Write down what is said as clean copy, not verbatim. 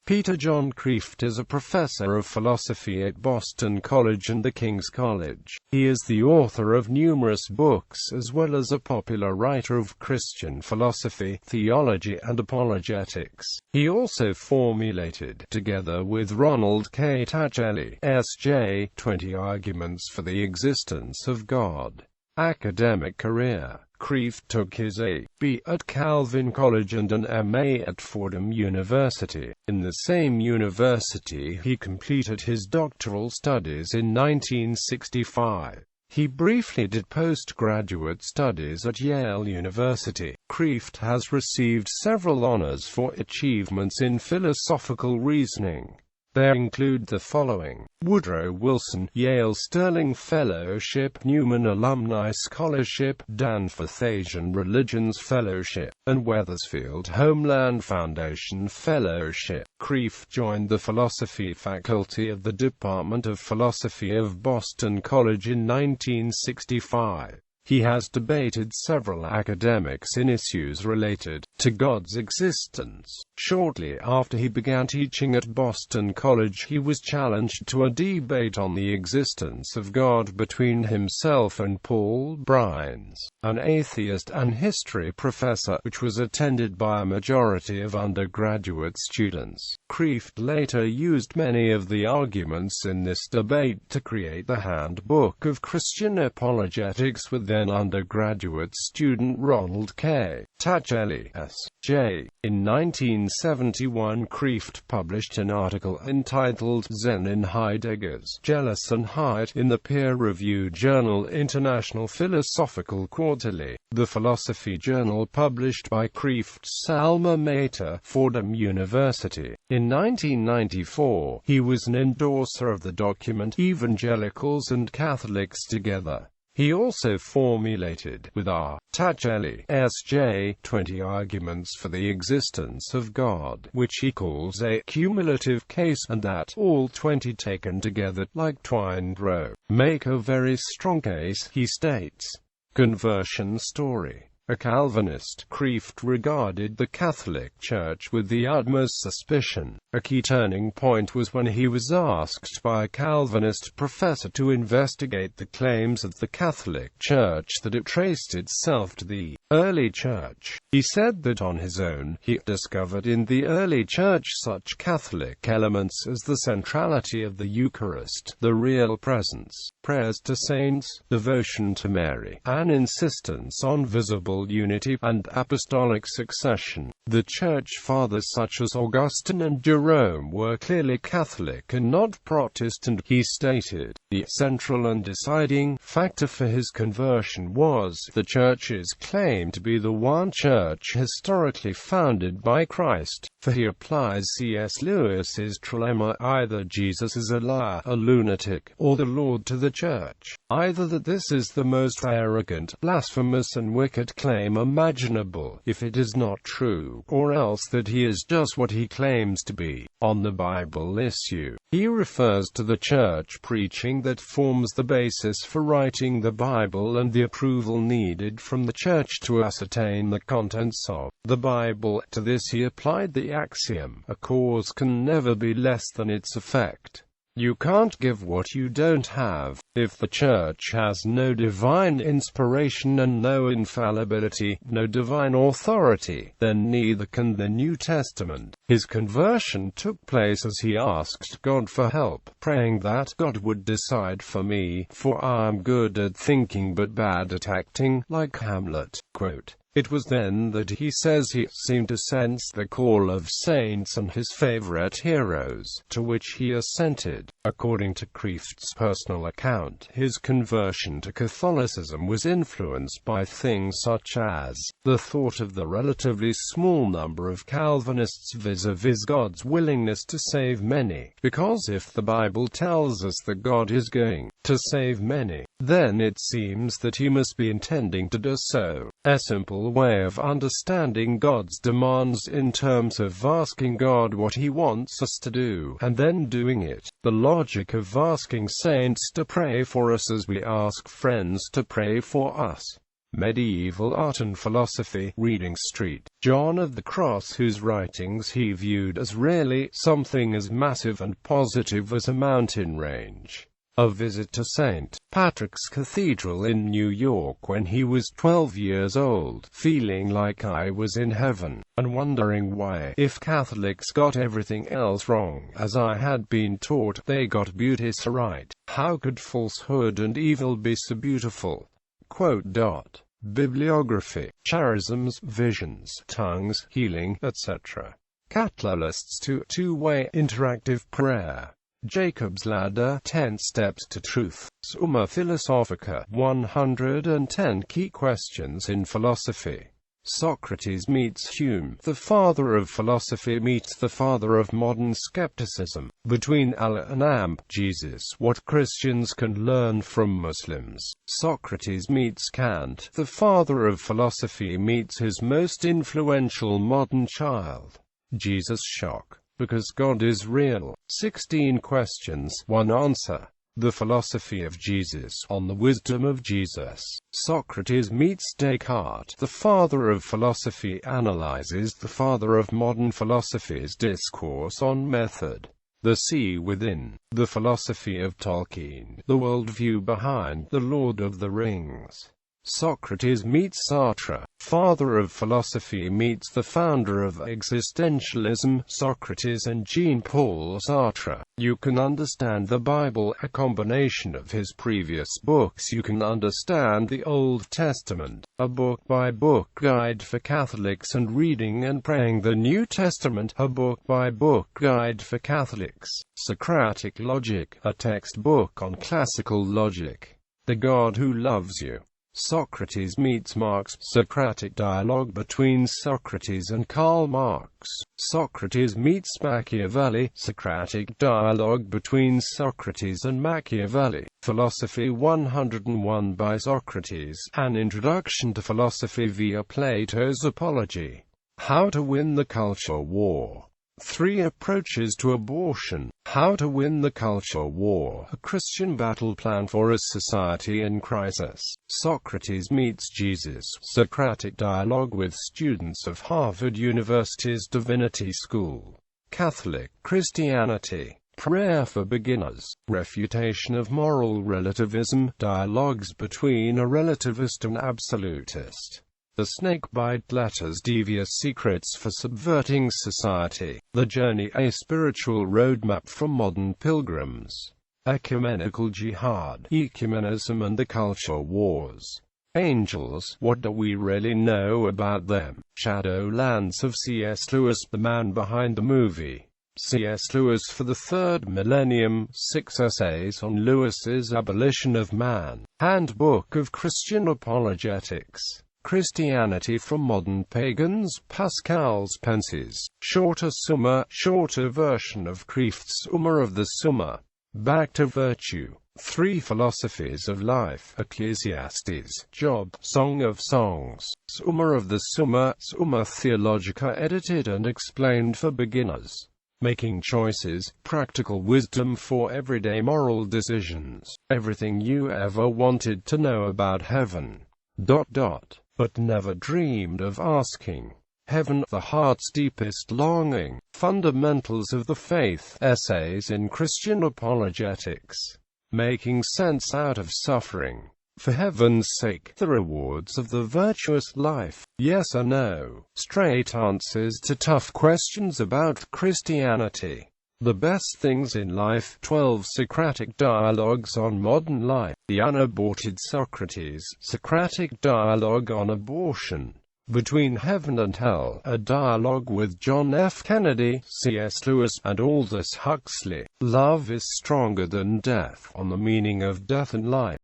Peter John Kreeft is a professor of philosophy at Boston College and the King's College. He is the author of numerous books as well as a popular writer of Christian philosophy, theology and apologetics. He also formulated, together with Ronald K.Tacelli, S.J., 20 arguments for the existence of God. Academic career. Kreeft took his A.B. at Calvin College and an M.A. at Fordham University. In the same university he completed his doctoral studies in 1965. He briefly did postgraduate studies at Yale University. Kreeft has received several honors for achievements in philosophical reasoning. They include the following: Woodrow Wilson, Yale Sterling Fellowship, Newman Alumni Scholarship, Danforth Asian Religions Fellowship, and Wethersfield Homeland Foundation Fellowship. Kreeft joined the philosophy faculty of the Department of Philosophy of Boston College in 1965. He has debated several academics in issues related to God's existence. Shortly after he began teaching at Boston College, he was challenged to a debate on the existence of God between himself and Paul Bryans, an atheist and history professor, which was attended by a majority of undergraduate students. Kreeft later used many of the arguments in this debate to create the Handbook of Christian Apologetics with then undergraduate student Ronald K.Tacelli, S.J. In 1971, Kreeft published an article entitled Zen in Heidegger's Jealous and Height in the peer-reviewed journal International Philosophical Quarterly, the philosophy journal published by Kreeft's alma mater, Fordham University. In 1994, he was an endorser of the document Evangelicals and Catholics Together. He also formulated, with R. Tacelli, S.J., 20 arguments for the existence of God, which he calls a cumulative case, and that all 20 taken together, like twined rope, make a very strong case, he states. Conversion story. A Calvinist, Kreeft regarded the Catholic Church with the utmost suspicion. A key turning point was when he was asked by a Calvinist professor to investigate the claims of the Catholic Church that it traced itself to the early Church. He said that on his own, he discovered in the early Church such Catholic elements as the centrality of the Eucharist, the real presence, prayers to saints, devotion to Mary, an insistence on visible unity, and apostolic succession. The Church Fathers such as Augustine and Jerome were clearly Catholic and not Protestant, he stated. The central and deciding factor for his conversion was the Church's claim to be the one Church historically founded by Christ, for he applies C.S. Lewis's trilemma: either Jesus is a liar, a lunatic, or the Lord to the Church. Either that this is the most arrogant, blasphemous and wicked claim imaginable, if it is not true, or else that he is just what he claims to be. On the Bible issue, he refers to the Church preaching that forms the basis for writing the Bible and the approval needed from the Church to ascertain the contents of the Bible. To this he applied the axiom, a cause can never be less than its effect. You can't give what you don't have. If the Church has no divine inspiration and no infallibility, no divine authority, then neither can the New Testament. His conversion took place as he asked God for help, praying that God would decide for me, for I am good at thinking but bad at acting, like Hamlet. Quote. It was then that he says he seemed to sense the call of saints and his favorite heroes, to which he assented. According to Kreeft's personal account, his conversion to Catholicism was influenced by things such as the thought of the relatively small number of Calvinists vis-a-vis God's willingness to save many, because if the Bible tells us that God is going to save many, then it seems that he must be intending to do so. A simple way of understanding God's demands in terms of asking God what he wants us to do, and then doing it. The logic of asking saints to pray for us as we ask friends to pray for us. Medieval Art and Philosophy, Reading Street. John of the Cross, whose writings he viewed as really something as massive and positive as a mountain range. A visit to St. Patrick's Cathedral in New York when he was 12 years old, feeling like I was in heaven, and wondering why, if Catholics got everything else wrong, as I had been taught, they got beauty so right, how could falsehood and evil be so beautiful? Bibliography, charisms, visions, tongues, healing, etc. Catalysts to two-way interactive prayer. Jacob's Ladder, 10 Steps to Truth. Summa Philosophica, 110 Key Questions in Philosophy. Socrates meets Hume. The father of philosophy meets the father of modern skepticism. Between Allah and Amp, Jesus. What Christians can learn from Muslims. Socrates meets Kant. The father of philosophy meets his most influential modern child. Jesus shock. Because God is real. 16 questions, 1 answer. The philosophy of Jesus, on the wisdom of Jesus. Socrates meets Descartes. The father of philosophy analyzes the father of modern philosophy's discourse on method. The Sea Within. The philosophy of Tolkien. The worldview behind The Lord of the Rings. Socrates meets Sartre. Father of philosophy meets the founder of existentialism, Socrates and Jean-Paul Sartre. You can understand the Bible, a combination of his previous books. You can understand the Old Testament, a book-by-book guide for Catholics, and reading and praying the New Testament, a book-by-book guide for Catholics. Socratic Logic, a textbook on classical logic. The God Who Loves You. Socrates meets Marx. Socratic dialogue between Socrates and Karl Marx. Socrates meets Machiavelli. Socratic dialogue between Socrates and Machiavelli. Philosophy 101 by Socrates. An introduction to philosophy via Plato's Apology. How to win the culture war. 3 approaches to abortion. How to win the culture war. A Christian battle plan for a society in crisis. Socrates meets Jesus. Socratic dialogue with students of Harvard University's Divinity School. Catholic Christianity. Prayer for beginners. Refutation of moral relativism. Dialogues between a relativist and absolutist. The Snakebite Letters. Devious Secrets for Subverting Society. The Journey, a spiritual roadmap for modern pilgrims. Ecumenical Jihad. Ecumenism and the Culture Wars. Angels, what do we really know about them? Shadowlands of C.S. Lewis, the man behind the movie. C.S. Lewis for the Third Millennium, 6 essays on Lewis's Abolition of Man. Handbook of Christian Apologetics. Christianity from Modern Pagans. Pascal's Pences. Shorter Summa, shorter version of Kreeft's Summa of the Summa. Back to Virtue. 3 Philosophies of Life. Ecclesiastes. Job. Song of Songs. Summa of the Summa. Summa Theologica, edited and explained for beginners. Making Choices. Practical wisdom for everyday moral decisions. Everything you ever wanted to know about heaven. But never dreamed of asking. Heaven, the heart's deepest longing. Fundamentals of the Faith. Essays in Christian Apologetics. Making Sense Out of Suffering. For heaven's sake, the rewards of the virtuous life. Yes or no. Straight answers to tough questions about Christianity. The Best Things in Life. 12 Socratic Dialogues on Modern Life. The Unaborted Socrates. Socratic Dialogue on Abortion. Between Heaven and Hell. A dialogue with John F. Kennedy, C.S. Lewis, and Aldous Huxley. Love is Stronger Than Death. On the Meaning of Death and Life.